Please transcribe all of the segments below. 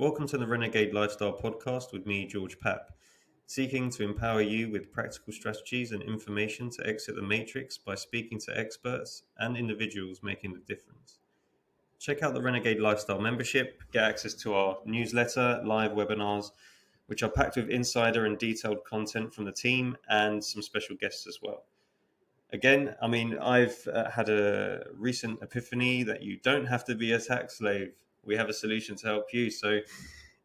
Welcome to the Renegade Lifestyle Podcast with me, George Papp, seeking to empower you with practical strategies and information to exit the matrix by speaking to experts and individuals making the difference. Check out the Renegade Lifestyle membership, get access to our newsletter, live webinars, which are packed with insider and detailed content from the team and some special guests as well. Again, I've had a recent epiphany that you don't have to be a tax slave. We have a solution to help you. So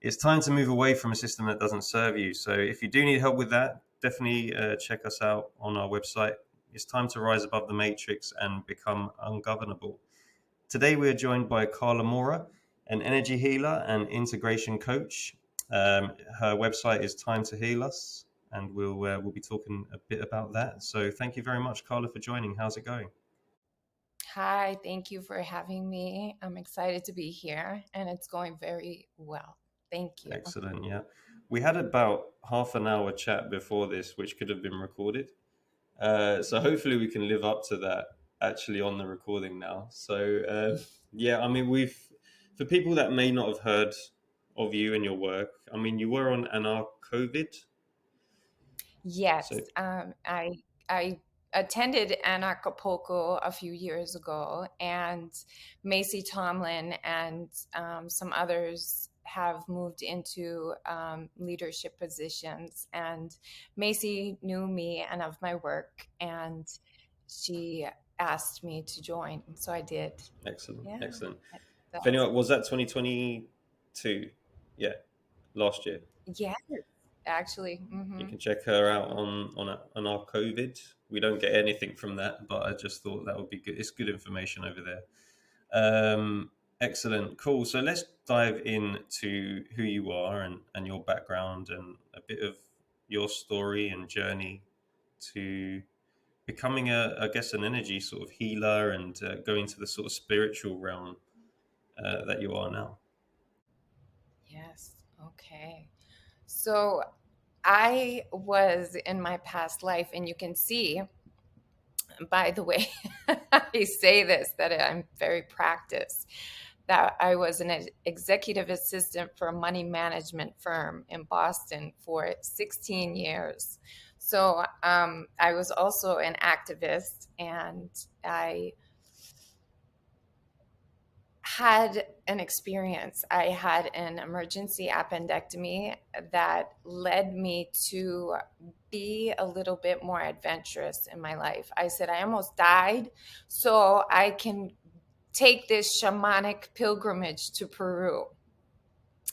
it's time to move away from a system that doesn't serve you. So if you do need help with that, definitely check us out on our website. It's time to rise above the matrix and become ungovernable. Today we are joined by Carla Mora, an energy healer and integration coach. Her website is Time to Heal Us, and we'll be talking a bit about that. So thank you very much, Carla, for joining. How's it going? Hi, thank you for having me. I'm excited to be here, and it's going very well. Thank you. Excellent. Yeah, we had about half an hour chat before this, which could have been recorded. So hopefully we can live up to that actually on the recording now. So yeah, we've for people that may not have heard of you and your work. You were on COVID. Yes, So I attended Acapulco a few years ago, and Macy Tomlin and some others have moved into leadership positions. And Macy knew me and of my work, and she asked me to join, so I did. excellent, Yeah. excellent. So, If anyone was that 2022, yeah, last year. yes, actually. You can check her out on our COVID. We don't get anything from that, but I just thought that would be good. It's good information over there. Excellent, cool. So let's dive into who you are and your background and a bit of your story and journey to becoming I guess, an energy sort of healer and going to the sort of spiritual realm that you are now. Yes. Okay. So I was in my past life, and you can see by the way I say this that I'm very practiced, that I was an executive assistant for a money management firm in Boston for 16 years. So I was also an activist, and I had an experience. I had an emergency appendectomy that led me to be a little bit more adventurous in my life. I said, I almost died, so I can take this shamanic pilgrimage to Peru.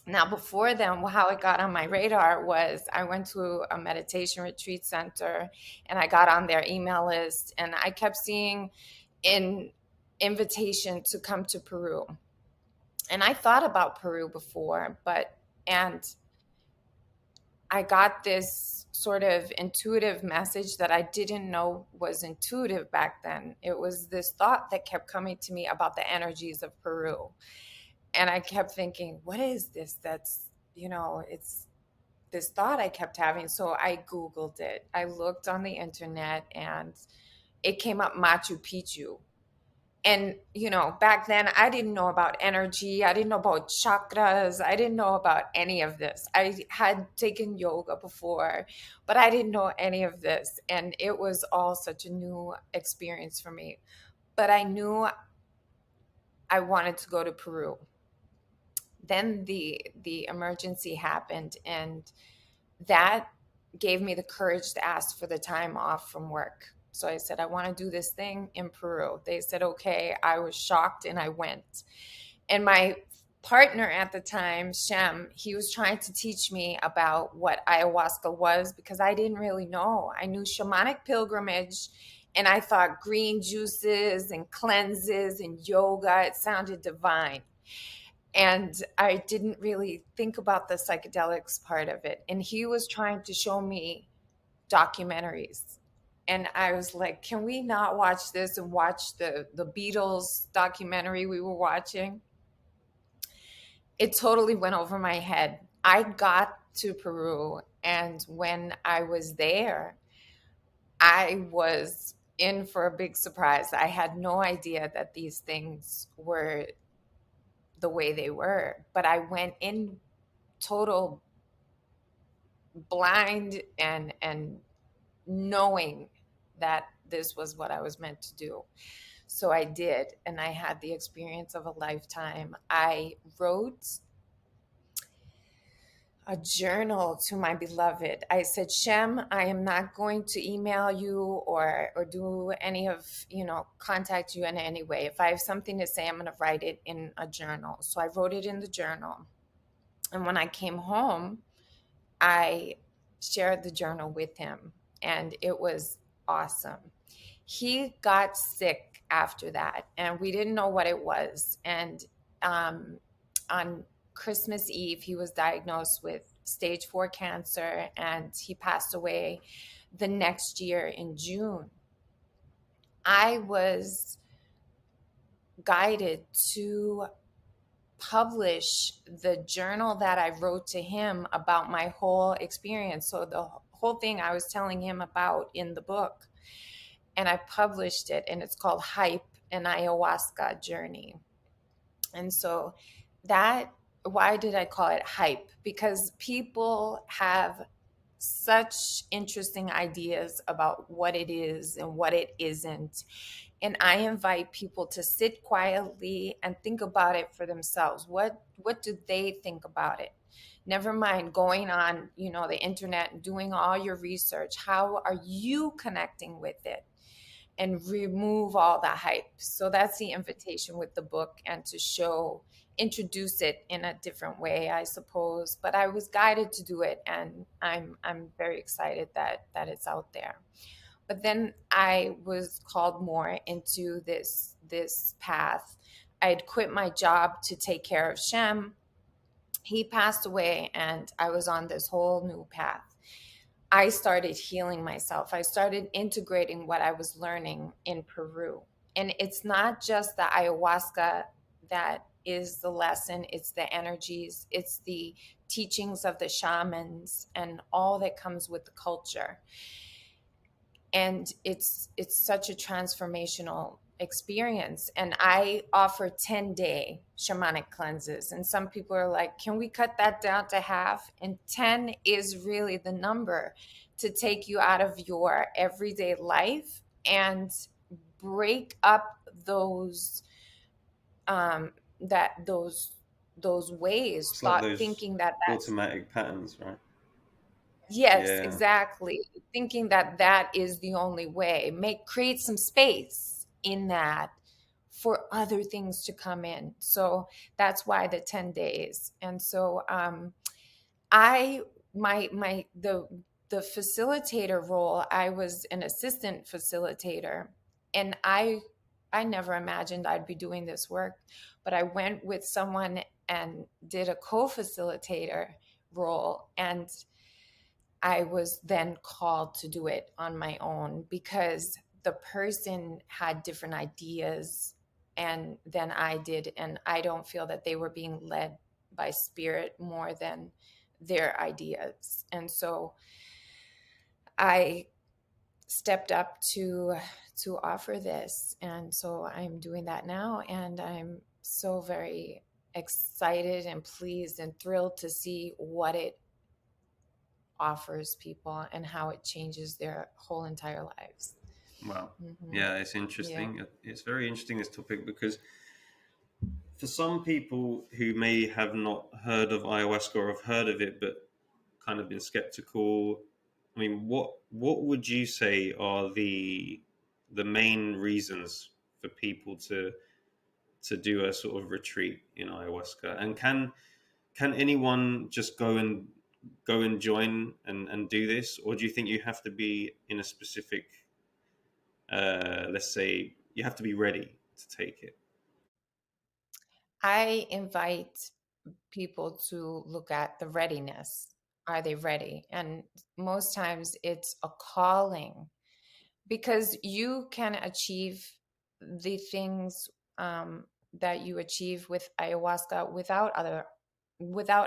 Now, before then, how it got on my radar was I went to a meditation retreat center, and I got on their email list, and I kept seeing in invitation to come to Peru. And I thought about Peru before, and I got this sort of intuitive message that I didn't know was intuitive back then. It was this thought that kept coming to me about the energies of Peru. And I kept thinking, what is this? It's this thought I kept having. So I Googled it. I looked on the internet, and it came up Machu Picchu. And, back then I didn't know about energy. I didn't know about chakras. I didn't know about any of this. I had taken yoga before, but I didn't know any of this. And it was all such a new experience for me. But I knew I wanted to go to Peru. Then the emergency happened, and that gave me the courage to ask for the time off from work. So I said, I want to do this thing in Peru. They said, okay. I was shocked, and I went. And my partner at the time, Shem, he was trying to teach me about what ayahuasca was, because I didn't really know. I knew shamanic pilgrimage, and I thought green juices and cleanses and yoga. It sounded divine. And I didn't really think about the psychedelics part of it. And he was trying to show me documentaries. And I was like, can we not watch this and watch the Beatles documentary we were watching? It totally went over my head. I got to Peru, and when I was there, I was in for a big surprise. I had no idea that these things were the way they were, but I went in total blind and knowing that this was what I was meant to do. So I did, and I had the experience of a lifetime. I wrote a journal to my beloved. I said, Shem, I am not going to email you or do any of, contact you in any way. If I have something to say, I'm going to write it in a journal. So I wrote it in the journal. And when I came home, I shared the journal with him, and it was awesome. He got sick after that, and we didn't know what it was. And on Christmas Eve, he was diagnosed with stage 4 cancer, and he passed away the next year in June. I was guided to publish the journal that I wrote to him about my whole experience. So the whole thing I was telling him about in the book, and I published it, and it's called Hype, an Ayahuasca Journey. And so why did I call it hype? Because people have such interesting ideas about what it is and what it isn't. And I invite people to sit quietly and think about it for themselves. What do they think about it? Never mind going on, the internet and doing all your research. How are you connecting with it? And remove all the hype. So that's the invitation with the book, and to introduce it in a different way, I suppose. But I was guided to do it, and I'm very excited that it's out there. But then I was called more into this path. I had quit my job to take care of Shem. He passed away, and I was on this whole new path. I started healing myself. I started integrating what I was learning in Peru. And it's not just the ayahuasca that is the lesson, it's the energies, it's the teachings of the shamans and all that comes with the culture. And it's such a transformational experience. And I offer 10-day shamanic cleanses, and some people are like, can we cut that down to half? And 10 is really the number to take you out of your everyday life and break up those those ways, It's like those thinking that that's automatic patterns, right? yes, Yeah. exactly. Thinking that that is the only way. Create some space in that for other things to come in. So that's why the 10 days. And so I my the facilitator role, I was an assistant facilitator, and I never imagined I'd be doing this work, but I went with someone and did a co-facilitator role, and I was then called to do it on my own because the person had different ideas and than I did, and I don't feel that they were being led by spirit more than their ideas. And so I stepped up to offer this, and so I'm doing that now, and I'm so very excited and pleased and thrilled to see what it offers people and how it changes their whole entire lives. Wow. Mm-hmm. Yeah, it's Yeah. interesting. It's very interesting, this topic, because for some people who may have not heard of ayahuasca or have heard of it but kind of been skeptical, I mean, what would you say are the main reasons for people to do a sort of retreat in ayahuasca? And can anyone just go and join and do this, or do you think you have to be in a specific, let's say, you have to be ready to take it? I invite people to look at the readiness. Are they ready? And most times it's a calling, because you can achieve the things that you achieve with ayahuasca without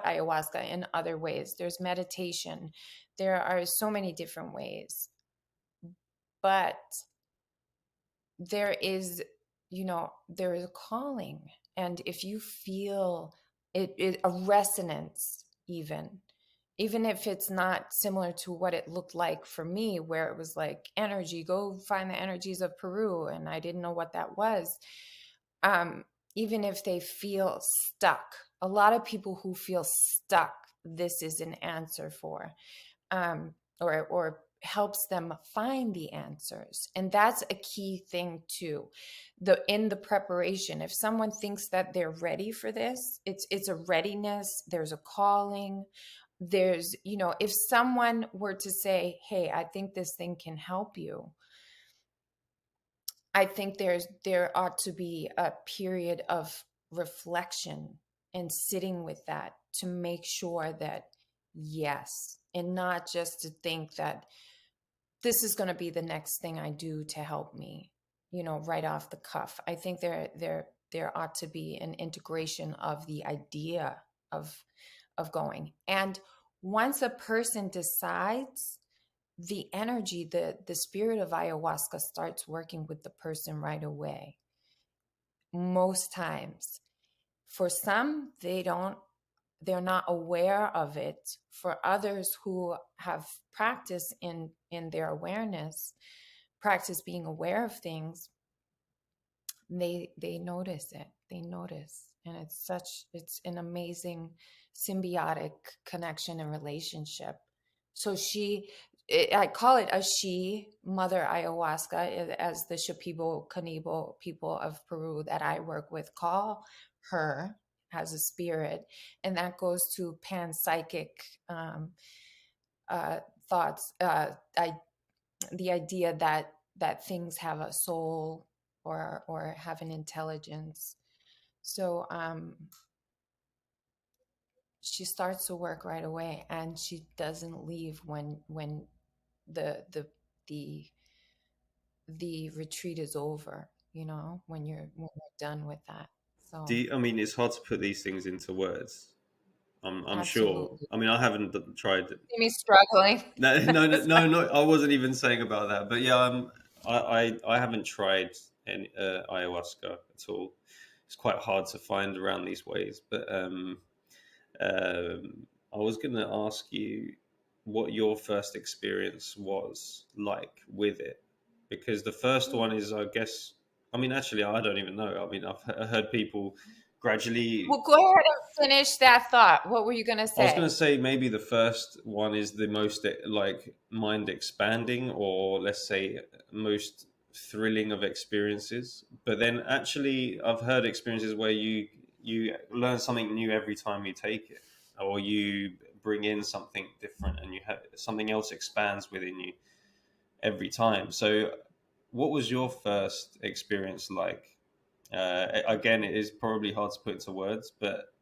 ayahuasca in other ways. There's meditation. There are so many different ways. But there is, there is a calling. And if you feel it a resonance, even if it's not similar to what it looked like for me, where it was like energy, go find the energies of Peru, and I didn't know what that was. um, Even if they feel stuck, a lot of people who feel stuck, this is an answer for, or helps them find the answers. And that's a key thing too. In the preparation, if someone thinks that they're ready for this, it's a readiness. There's a calling. There's, if someone were to say, hey, I think this thing can help you, I think there ought to be a period of reflection and sitting with that to make sure that yes, and not just to think that this is going to be the next thing I do to help me, right off the cuff. I think there ought to be an integration of the idea of going. And once a person decides, the energy, the spirit of ayahuasca starts working with the person right away. Most times. For some, they're not aware of it. For others who have practice in their awareness, practice being aware of things, they notice it. They notice. And it's an amazing symbiotic connection and relationship. So I call it a she, Mother Ayahuasca, as the Shipibo Canibo people of Peru that I work with call her, as a spirit. And that goes to panpsychic uh, thoughts, the idea that things have a soul, or have an intelligence. So she starts to work right away, and she doesn't leave when the the the retreat is over, when we're done with that. So I mean, it's hard to put these things into words. I'm sure. absolutely. I mean, I haven't tried. See me struggling. No, no, no, no, no. I wasn't even saying about that. But yeah, I haven't tried any ayahuasca at all. It's quite hard to find around these ways. But I was going to ask you what your first experience was like with it, because the first one is, I guess. I mean, actually, I don't even know. I mean, I've heard people gradually. Well, go ahead and finish that thought. What were you going to I was going to say? say maybe the first one is the most like mind expanding, or let's say most thrilling of experiences. But then actually, I've heard experiences where you learn something new every time you take it, or you bring in something different, and you have something else expands within you every time. So, what was your first experience like? Again, it is probably hard to put into words, but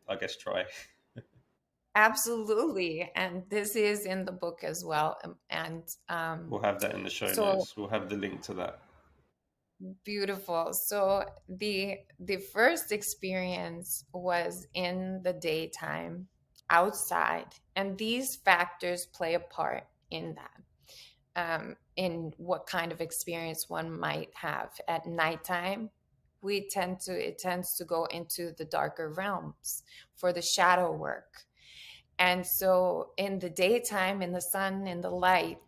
I guess try. Absolutely. And this is in the book as well. And We'll have that in the show so notes. We'll have the link to that. beautiful. So the first experience was in the daytime, outside, and these factors play a part in that. In what kind of experience one might have at nighttime, it tends to go into the darker realms for the shadow work. And so in the daytime, in the sun, in the light,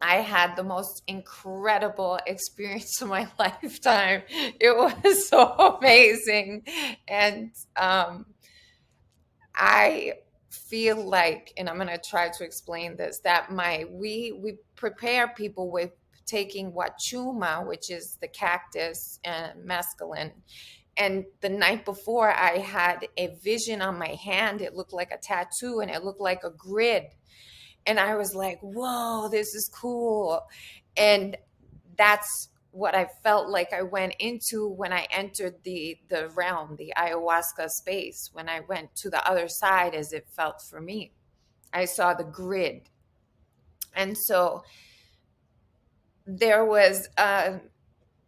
I had the most incredible experience of my lifetime. It was so amazing. And I feel like, and I'm going to try to explain this, that we prepare people with taking wachuma, which is the cactus and mescaline. And the night before, I had a vision on my hand. It looked like a tattoo, and it looked like a grid. And I was like, whoa, this is cool. And that's what I felt like I went into when I entered the realm, the ayahuasca space, when I went to the other side, as it felt for me. I saw the grid. And so there was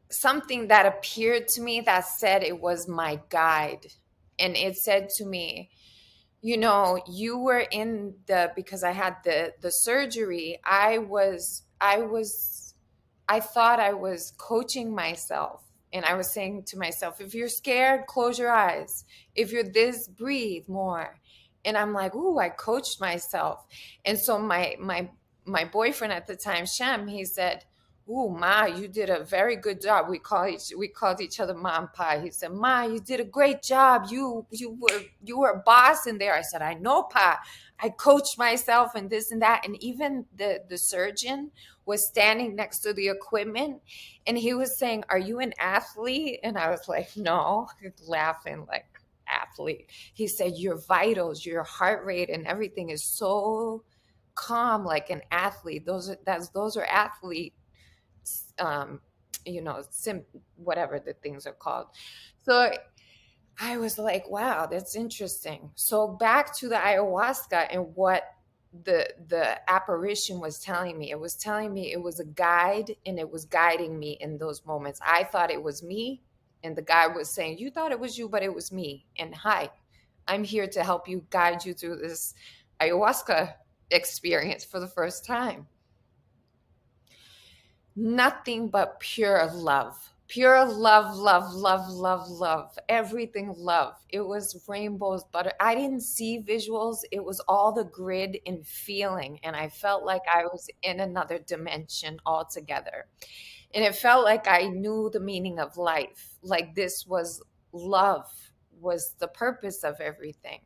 something that appeared to me that said it was my guide. And it said to me, you were in because I had the surgery, I thought I was coaching myself. And I was saying to myself, if you're scared, close your eyes. If you're this, breathe more. And I'm like, ooh, I coached myself. And so my boyfriend at the time, Shem, he said, ooh, Ma, you did a very good job. We called each other Ma and Pa. He said, Ma, you did a great job. You were a boss in there. I said, I know, Pa. I coached myself and this and that. And even the surgeon was standing next to the equipment, and he was saying, are you an athlete? And I was like, no, laughing like, athlete. He said, your vitals, your heart rate and everything is so calm like an athlete. Those are athlete, um, whatever the things are called. So I was like, wow, that's interesting. So back to the ayahuasca and what the apparition was telling me. It was telling me it was a guide, and it was guiding me in those moments. I thought it was me, and the guy was saying, you thought it was you, but it was me. And hi, I'm here to help you, guide you through this ayahuasca experience for the first time. Nothing but pure love. Pure love, love, love, love, love. Everything love. It was rainbows, but I didn't see visuals. It was all the grid and feeling. And I felt like I was in another dimension altogether. And it felt like I knew the meaning of life. Like this was love, was the purpose of everything.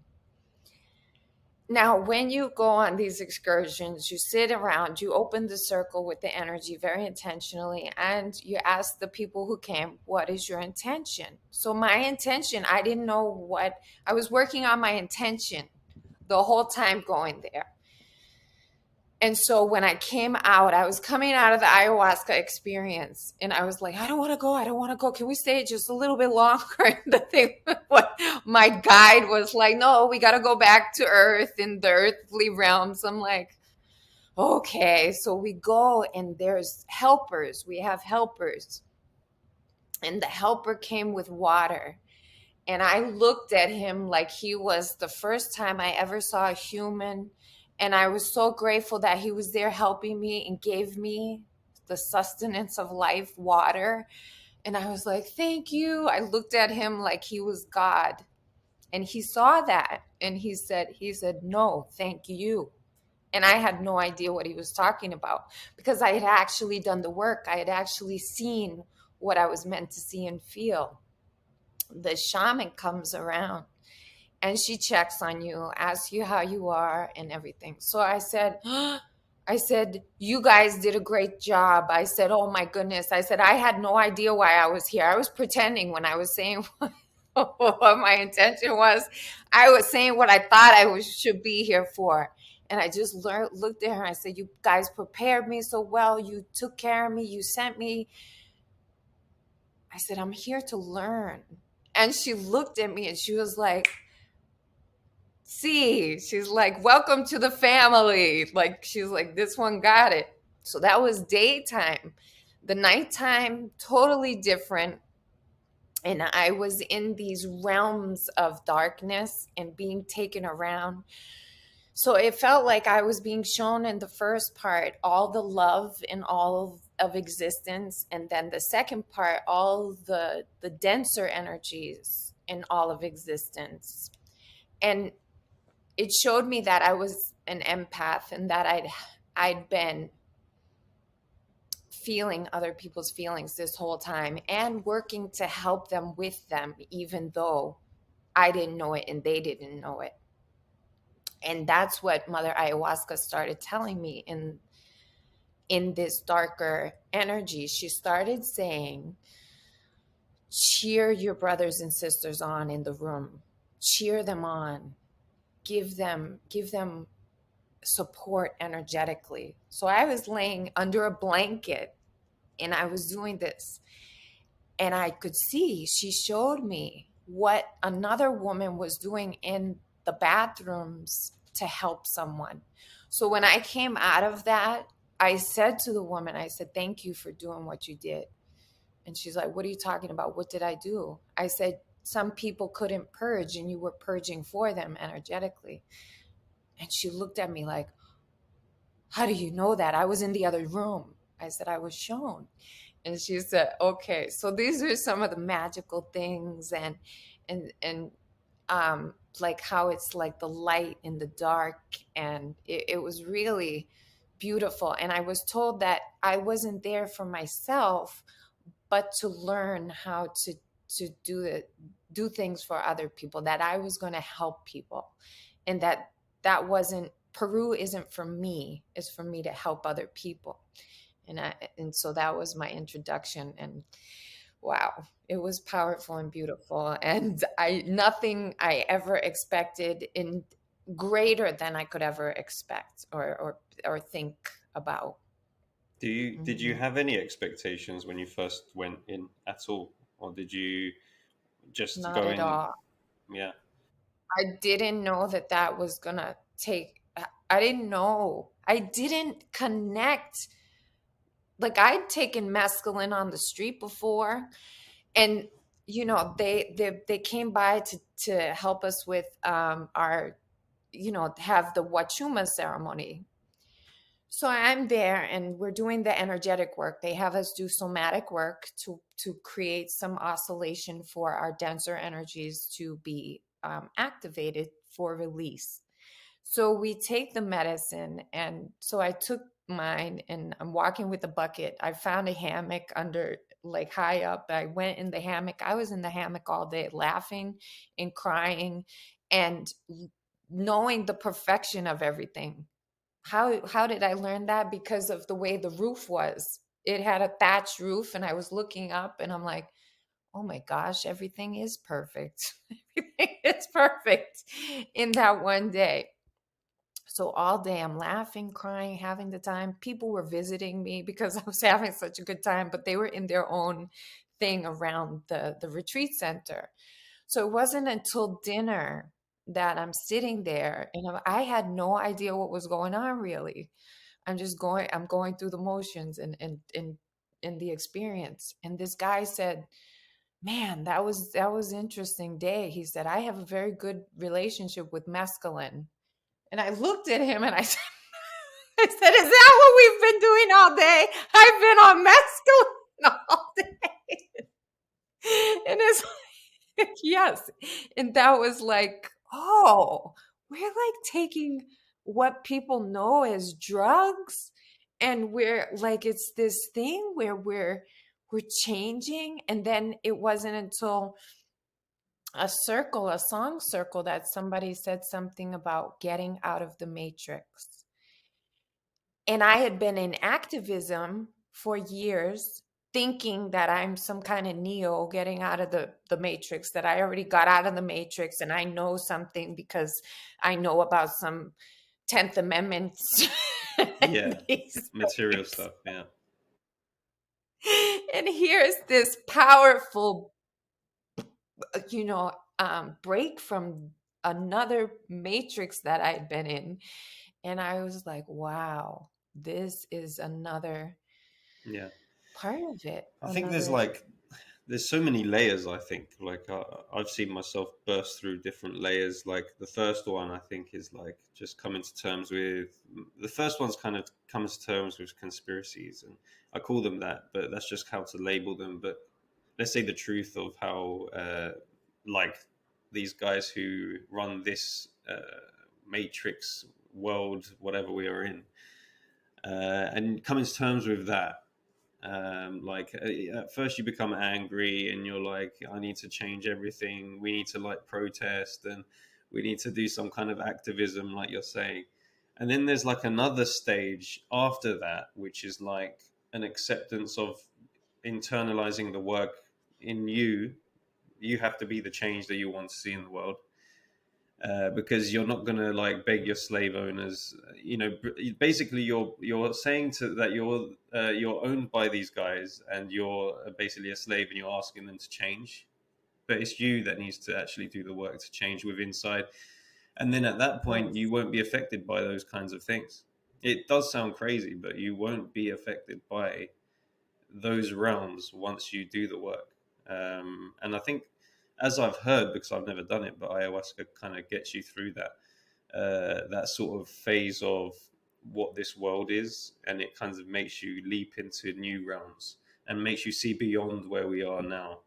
Now, when you go on these excursions, you sit around, you open the circle with the energy very intentionally, and you ask the people who came, what is your intention? So, my intention, I didn't know what, I was working on my intention the whole time going there. And so when I came out, I was coming out of the ayahuasca experience, and I was like, I don't want to go. I don't want to go. Can we stay just a little bit longer? And the thing, what my guide was like, no, we got to go back to earth in the earthly realms. I'm like, okay. So we go, and there's helpers. We have helpers. And the helper came with water. And I looked at him like he was the first time I ever saw a human. And I was so grateful that he was there helping me and gave me the sustenance of life, water. And I was like, thank you. I looked at him like he was God. And he saw that. And he said, no, thank you. And I had no idea what he was talking about, because I had actually done the work. I had actually seen what I was meant to see and feel. The shaman comes around, and she checks on you, asks you how you are and everything. So I said, you guys did a great job. I said, oh my goodness. I said, I had no idea why I was here. I was pretending when I was saying what my intention was. I was saying what I thought should be here for. And I just looked at her and I said, you guys prepared me so well. You took care of me. You sent me. I said, I'm here to learn. And she looked at me and she was like, see, she's like, welcome to the family. Like, she's like, this one got it. So that was daytime. The nighttime, totally different. And I was in these realms of darkness and being taken around. So it felt like I was being shown in the first part all the love and all of existence. And then the second part, all the denser energies in all of existence. And it showed me that I was an empath, and that I'd been feeling other people's feelings this whole time and working to help them with them, even though I didn't know it and they didn't know it. And that's what Mother Ayahuasca started telling me in this darker energy. She started saying, cheer your brothers and sisters on in the room. Cheer them on. Give them support energetically. So I was laying under a blanket and I was doing this. And I could see, she showed me what another woman was doing in the bathrooms to help someone. So when I came out of that, I said to the woman, I said, thank you for doing what you did. And she's like, what are you talking about? What did I do? I said, some people couldn't purge and you were purging for them energetically. And she looked at me like, how do you know that? I was in the other room. I said, I was shown. And she said, okay. So these are some of the magical things and like how it's like the light in the dark, and it was really beautiful. And I was told that I wasn't there for myself, but to learn how to do things for other people, that I was going to help people, and that wasn't, Peru isn't for me, it's for me to help other people. And so that was my introduction. And wow, it was powerful and beautiful, and I nothing I ever expected in greater than I could ever expect or think about. Did you Mhm. have any expectations when you first went in at all, or did you just Not go at in? all. Yeah. I didn't know that that was gonna take. I didn't know. I didn't connect. Like, I'd taken mescaline on the street before, and they came by to help us with our, have the wachuma ceremony. So I'm there, and we're doing the energetic work. They have us do somatic work to create some oscillation for our denser energies to be activated for release. So we take the medicine, and so I took mine, and I'm walking with a bucket. I found a hammock under, like, high up. I went in the hammock. I was in the hammock all day, laughing and crying and knowing the perfection of everything. How did I learn that? Because of the way the roof was. It had a thatched roof, and I was looking up, and I'm like, oh my gosh, everything is perfect. Everything is perfect in that one day. So all day I'm laughing, crying, having the time. People were visiting me because I was having such a good time, but they were in their own thing around the retreat center. So it wasn't until dinner that I'm sitting there, and I had no idea what was going on really. I'm going through the motions and in the experience. And this guy said, "Man, that was interesting day." He said, "I have a very good relationship with mescaline." And I looked at him, and I said, I said, "Is that what we've been doing all day? I've been on mescaline all day." And it's like, yes. And that was like, oh, we're like taking what people know as drugs, and we're like, it's this thing where we're changing. And then it wasn't until a song circle, that somebody said something about getting out of the matrix. And I had been in activism for years, thinking that I'm some kind of Neo getting out of the matrix, that I already got out of the matrix and I know something because I know about some 10th Amendment Yeah. and these Material things. stuff. Yeah. And here's this powerful, break from another matrix that I'd been in. And I was like, wow, this is another Yeah. part of it. I think Another, there's so many layers. I think I've seen myself burst through different layers. Like the first one, I think, is like just coming to terms with the first one's kind of comes to terms with conspiracies, and I call them that, but that's just how to label them. But let's say the truth of how like these guys who run this matrix world, whatever we are in, and coming to terms with that. At first you become angry and you're like, I need to change everything, we need to like protest, and we need to do some kind of activism like you're saying. And then there's like another stage after that, which is like an acceptance of internalizing the work in you. You have to be the change that you want to see in the world, because you're not going to like beg your slave owners. Basically you're saying to that you're owned by these guys, and you're basically a slave, and you're asking them to change, but it's you that needs to actually do the work to change with inside. And then at that point you yes, won't be affected by those kinds of things. It does sound crazy, but you won't be affected by those realms once you do the work. And I think, as I've heard, because I've never done it, but ayahuasca kind of gets you through that sort of phase of what this world is, and it kind of makes you leap into new realms and makes you see beyond where we are now,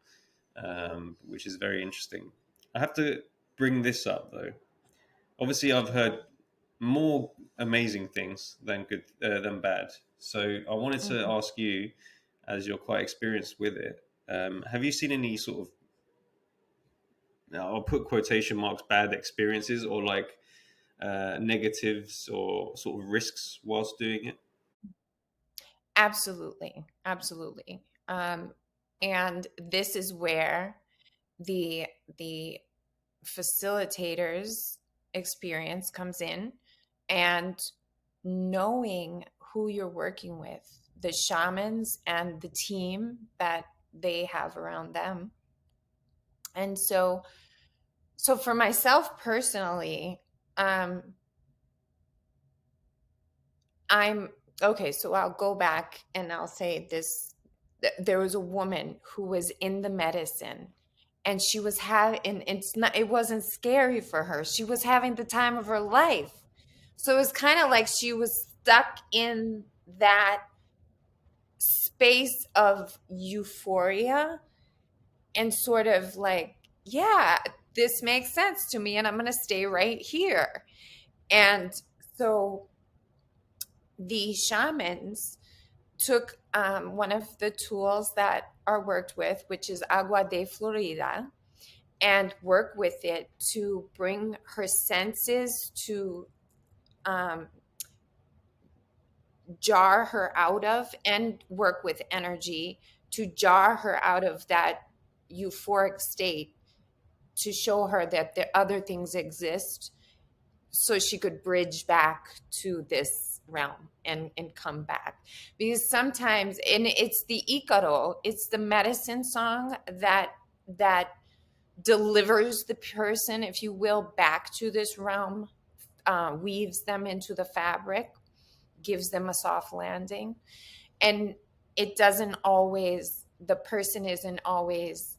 which is very interesting. I have to. bring this up though. Obviously, I've heard more amazing things than good than bad. So I wanted to Mhm. ask you, as you're quite experienced with it, have you seen any sort of, now I'll put quotation marks, bad experiences or like negatives or sort of risks whilst doing it? Absolutely, absolutely. And this is where the the facilitator's experience comes in, and knowing who you're working with, the shamans and the team that they have around them. And so for myself personally, um I'm okay, so I'll go back and I'll say this. There was a woman who was in the medicine, and she was having, and it wasn't scary for her. She was having the time of her life. So it was kind of like she was stuck in that space of euphoria and sort of like, yeah, this makes sense to me and I'm going to stay right here. And so the shamans took one of the tools that are worked with, which is agua de Florida, and work with it to bring her senses to um, jar her out of, and work with energy to jar her out of that euphoric state, to show her that the other things exist, so she could bridge back to this realm and come back. Because sometimes, and it's the Icaro, it's the medicine song that delivers the person, if you will, back to this realm, weaves them into the fabric, gives them a soft landing. And it doesn't always, the person isn't always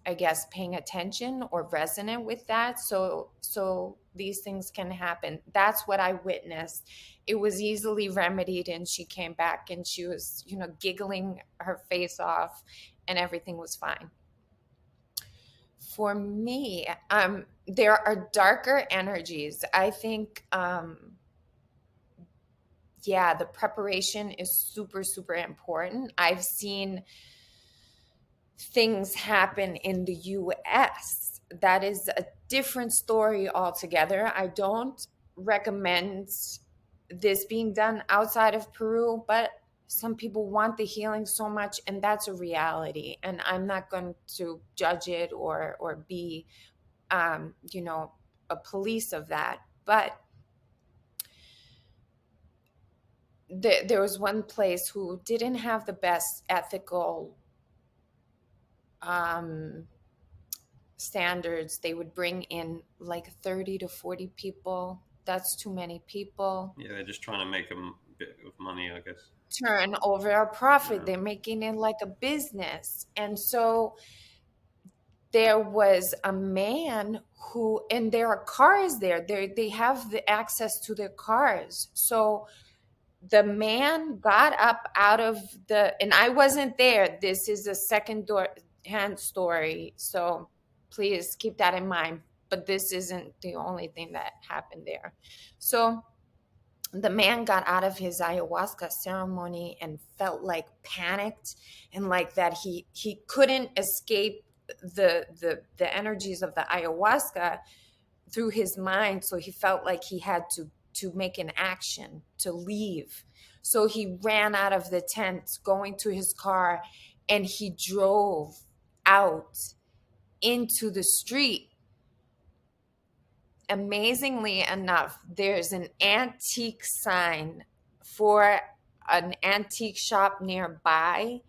I guess paying attention or resonant with that. So these things can happen. That's what I witnessed. It was easily remedied, and she came back and she was, giggling her face off, and everything was fine. For me, there are darker energies. I think yeah, the preparation is super, super important. I've seen things happen in the US that is a different story altogether. I don't recommend this being done outside of Peru, but some people want the healing so much, and that's a reality. And I'm not going to judge it or be, a police of that. But there was one place who didn't have the best ethical um, standards. They would bring in like 30 to 40 people. That's too many people. Yeah, they're just trying to make a bit of money, I guess. Turn over a profit. Yeah. They're making it like a business. And so there was a man who, and there are cars there. They have the access to their cars. So the man got up out of and I wasn't there. This is a hand story. So please keep that in mind. But this isn't the only thing that happened there. So the man got out of his ayahuasca ceremony and felt like panicked, and like that he couldn't escape the energies of the ayahuasca through his mind. So he felt like he had to make an action to leave. So he ran out of the tent, going to his car, and he drove out into the street. Amazingly enough, there's an antique sign for an antique shop nearby,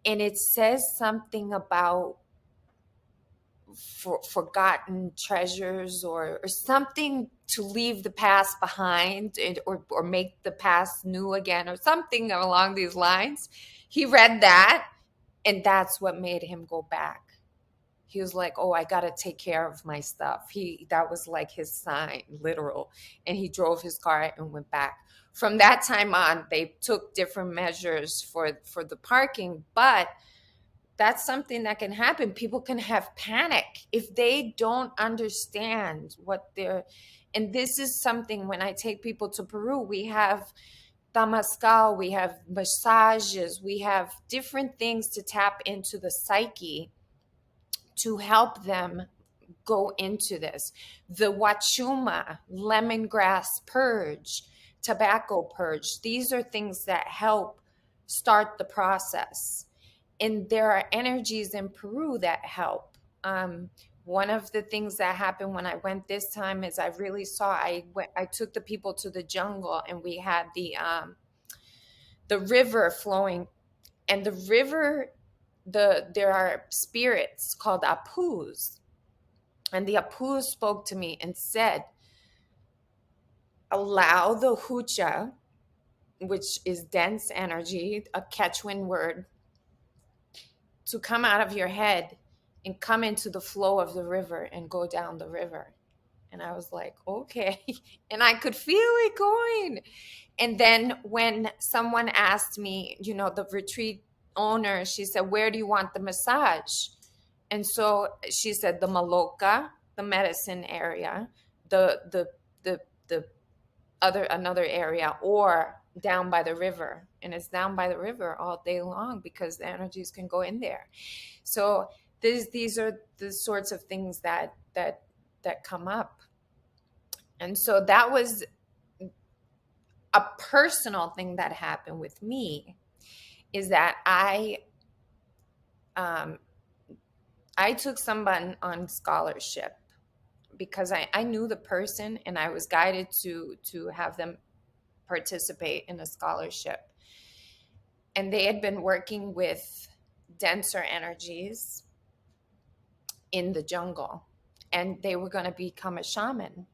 and it says something about forgotten treasures, or something to leave the past behind, or make the past new again, or something along these lines. He read that, and that's what made him go back. He was like, oh, I got to take care of my stuff. That was like his sign, literal. And he drove his car and went back. From that time on, they took different measures for the parking, but that's something that can happen. People can have panic if they don't understand what they're, and this is something when I take people to Peru, we have Tamascal, we have massages, we have different things to tap into the psyche to help them go into this. The Wachuma, lemongrass purge, tobacco purge, these are things that help start the process. And there are energies in Peru that help. One of the things that happened when I went this time is I really saw, I took the people to the jungle, and we had the river flowing, and the river, there are spirits called apus, and the apus spoke to me and said, allow the hucha, which is dense energy, a Quechuan word, to come out of your head and come into the flow of the river and go down the river. And I was like, okay. And I could feel it going. And then when someone asked me, the retreat owner, she said, where do you want the massage? And so she said the Maloka, the medicine area, the another area, or down by the river. And it's down by the river all day long because the energies can go in there. So these are the sorts of things that come up. And so that was a personal thing that happened with me, is that I took someone on scholarship because I knew the person, and I was guided to have them participate in a scholarship. And they had been working with denser energies in the jungle, and they were going to become a shaman.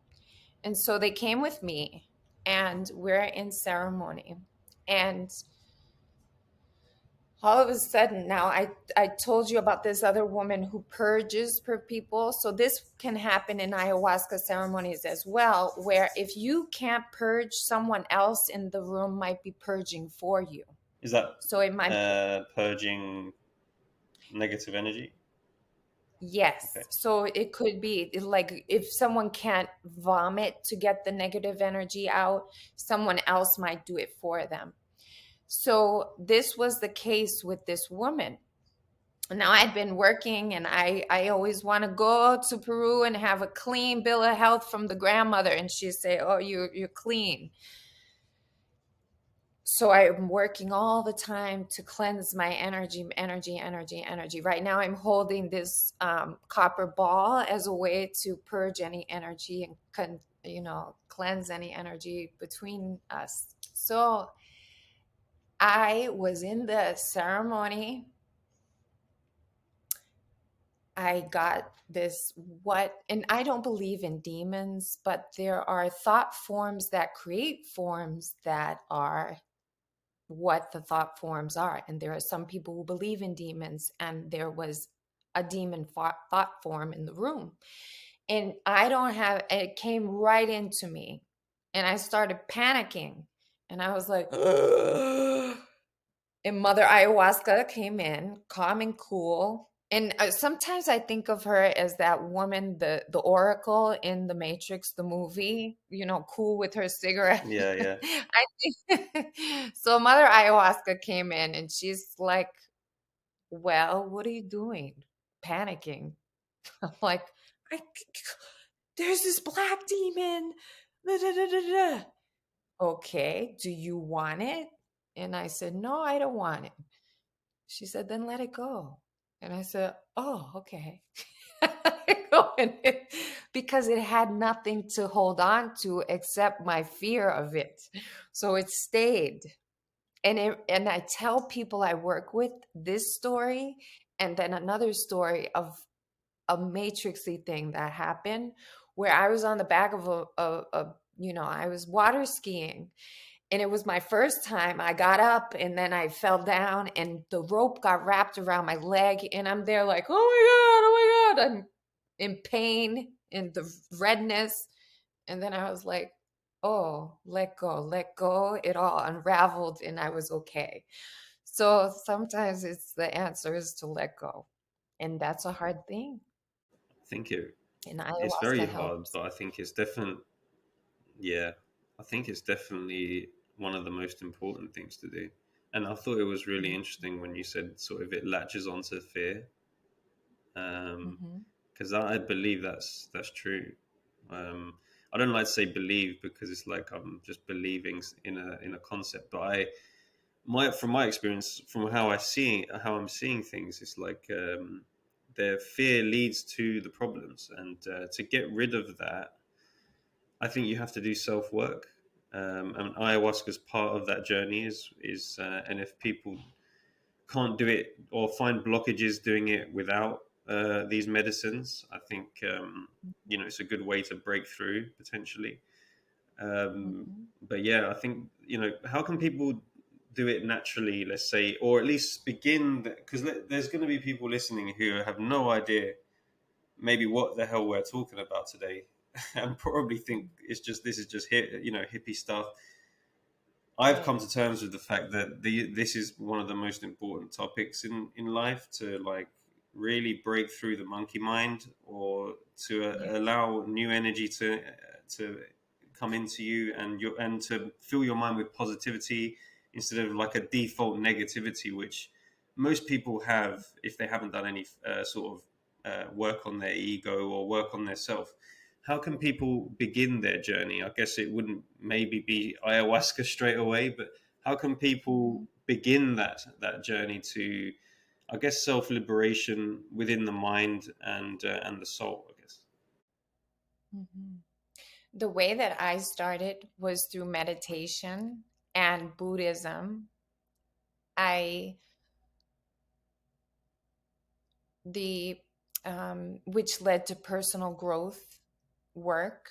And so they came with me, and we're in ceremony. And all of a sudden, now I told you about this other woman who purges per people. So this can happen in ayahuasca ceremonies as well, where if you can't purge, someone else in the room might be purging for you. Is that So it might purging negative energy? Yes. Okay. So it could be like if someone can't vomit to get the negative energy out, someone else might do it for them. So this was the case with this woman. Now I'd been working, and I always want to go to Peru and have a clean bill of health from the grandmother, and she'd say, oh, you're clean. So I'm working all the time to cleanse my energy. Right now I'm holding this copper ball as a way to purge any energy and cleanse any energy between us. So I was in the ceremony. I got this and I don't believe in demons, but there are thought forms that create forms that are what the thought forms are. And there are some people who believe in demons, and there was a demon thought form in the room. And it came right into me, and I started panicking, and I was like, ugh. And Mother Ayahuasca came in, calm and cool. And sometimes I think of her as that woman, the oracle in The Matrix, the movie, cool with her cigarette. Yeah. I think so. Mother Ayahuasca came in, and she's like, well, what are you doing? Panicking. I'm like, there's this black demon. Da, da, da, da, da. Okay, do you want it? And I said, no, I don't want it. She said, then let it go. And I said, oh, okay. Because it had nothing to hold on to except my fear of it. So it stayed. And I tell people I work with this story, and then another story of a matrixy thing that happened where I was on the back of I was water skiing. And it was my first time. I got up, and then I fell down, and the rope got wrapped around my leg, and I'm there like, oh my God, I'm in pain, in the redness. And then I was like, oh, let go. It all unraveled, and I was okay. So sometimes it's the answer is to let go. And that's a hard thing. I think And it's very ayahuasca hard, helps. but I think it's definitely, yeah, I think it's definitely one of the most important things to do. And I thought it was really interesting when you said sort of it latches onto fear, Mm-hmm. because I believe that's true. Um, I don't like to say believe because it's like I'm just believing in a concept, but from my experience, from how I'm seeing things, it's like their fear leads to the problems, and to get rid of that, I think you have to do self work. And ayahuasca is part of that journey. And if people can't do it or find blockages doing it without these medicines, I think it's a good way to break through potentially. Mm-hmm. But yeah, I think how can people do it naturally? Let's say, or at least begin, because there's going to be people listening who have no idea maybe what the hell we're talking about today, and probably think this is just hippie stuff. I've Right. come to terms with the fact that this is one of the most important topics in life, to like really break through the monkey mind, or to Yes. allow new energy to come into you, and to fill your mind with positivity instead of like a default negativity, which most people have if they haven't done any sort of work on their ego or work on their self. How can people begin their journey? I guess it wouldn't maybe be ayahuasca straight away, but how can people Mm-hmm. begin that journey to, I guess, self liberation within the mind and the soul? I guess. Mm-hmm. The way that I started was through meditation and Buddhism. I the which led to personal growth work,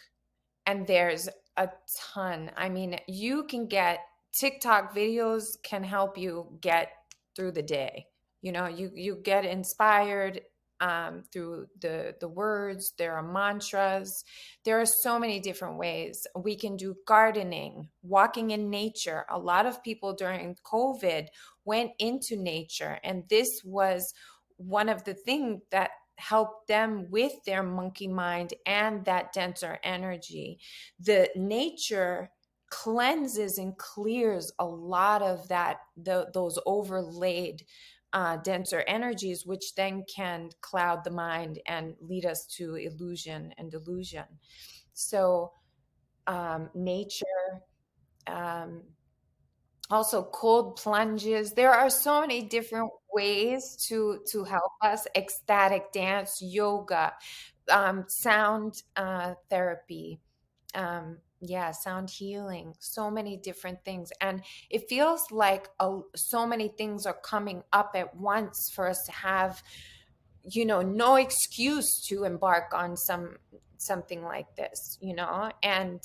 and there's a ton. I mean, you can get TikTok videos can help you get through the day. You get inspired through the words. There are mantras. There are so many different ways we can do gardening, walking in nature. A lot of people during COVID went into nature, and this was one of the things that help them with their monkey mind and that denser energy. The nature cleanses and clears a lot of those overlaid denser energies, which then can cloud the mind and lead us to illusion and delusion. So nature, um, also cold plunges. There are so many different ways to help us. Ecstatic dance, yoga, sound therapy, yeah, sound healing, so many different things. And it feels like so many things are coming up at once for us to have, no excuse to embark on something like this, and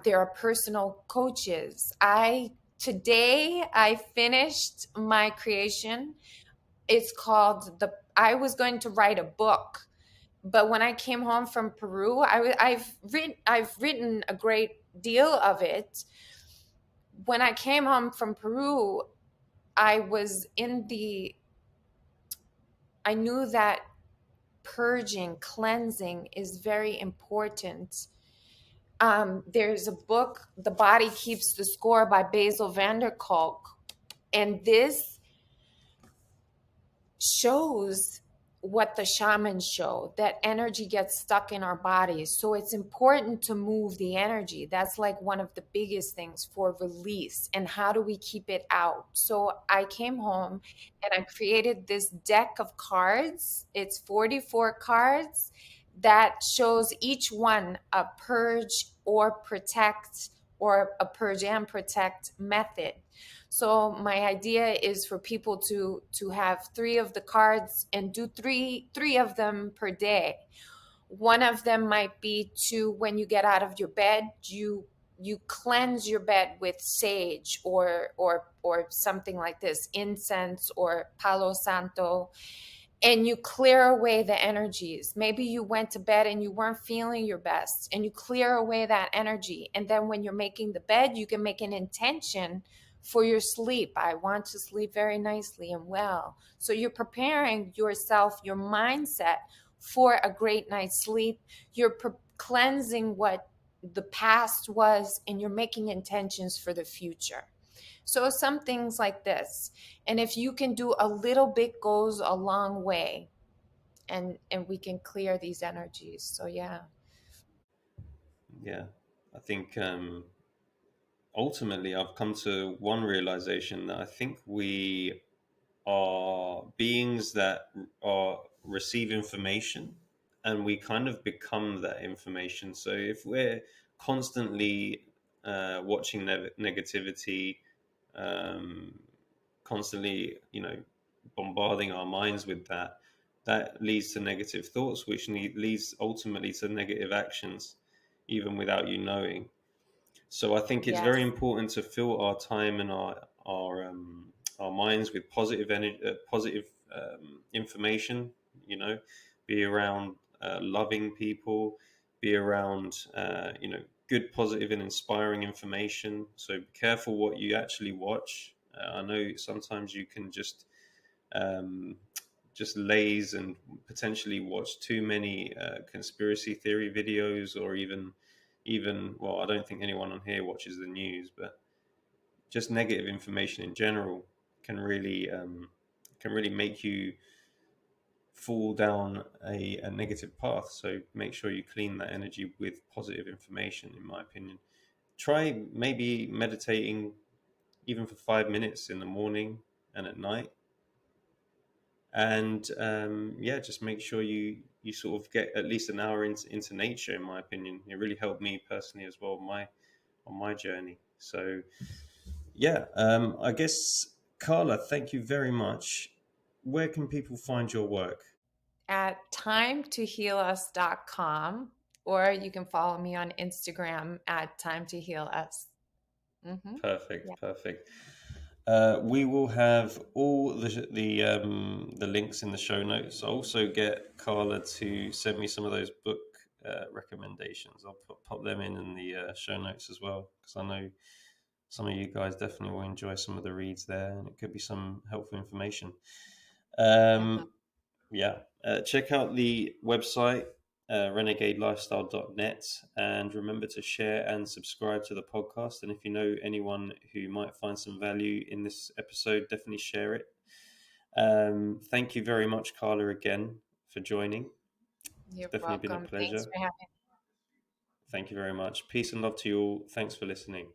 there are personal coaches. Today I finished my creation. It's called I was going to write a book, but when I came home from Peru, I've written a great deal of it. When I came home from Peru, I was in the I knew that purging, cleansing is very important. There's a book, The Body Keeps the Score by Basil van der Kolk, and this shows what the shamans show, that energy gets stuck in our bodies. So it's important to move the energy. That's like one of the biggest things for release. And how do we keep it out? So I came home and I created this deck of cards. It's 44 cards that shows each one a purge or protect, or a purge and protect method. So my idea is for people to have three of the cards and do three of them per day. One of them might be to, when you get out of your bed, you cleanse your bed with sage or something like this, incense or palo santo, and you clear away the energies. Maybe you went to bed and you weren't feeling your best, and you clear away that energy. And then when you're making the bed, you can make an intention For your sleep, I want to sleep very nicely and well. So you're preparing yourself, your mindset for a great night's sleep. You're cleansing what the past was, and you're making intentions for the future. So some things like this. And if you can do a little bit, goes a long way, and we can clear these energies. So yeah. Yeah, I think ultimately I've come to one realization that I think we are beings that are receive information, and we kind of become that information. So if we're constantly watching negativity, um, constantly, bombarding our minds with that, that leads to negative thoughts, which leads ultimately to negative actions, even without you knowing. So I think it's very Yes. important to fill our time and our minds with positive energy, positive information. You know, be around loving people, be around good, positive, and inspiring information. So be careful what you actually watch. I know sometimes you can um, just laze and potentially watch too many conspiracy theory videos, or even well, I don't think anyone on here watches the news, but just negative information in general can really make you fall down a negative path. So make sure you clean that energy with positive information, in my opinion. Try maybe meditating even for 5 minutes in the morning and at night, and yeah, just make sure you sort of get at least an hour into nature. In my opinion, it really helped me personally as well, on my journey. So yeah, I guess, Carla, thank you very much. Where can people find your work? At timetohealus.com, or you can follow me on Instagram at timetohealus. Mm-hmm. Yeah. Perfect, perfect. We will have all the links in the show notes. I'll also get Carla to send me some of those book recommendations. I'll pop them in the show notes as well, because I know some of you guys definitely will enjoy some of the reads there, and it could be some helpful information. Mm-hmm. Um, yeah, check out the website, renegadelifestyle.net, and remember to share and subscribe to the podcast. And if you know anyone who might find some value in this episode, definitely share it. Thank you very much, Carla, again for joining. It's You're definitely been a welcome. Thanks pleasure. for having Thank you very much. Peace and love to you all. Thanks for listening.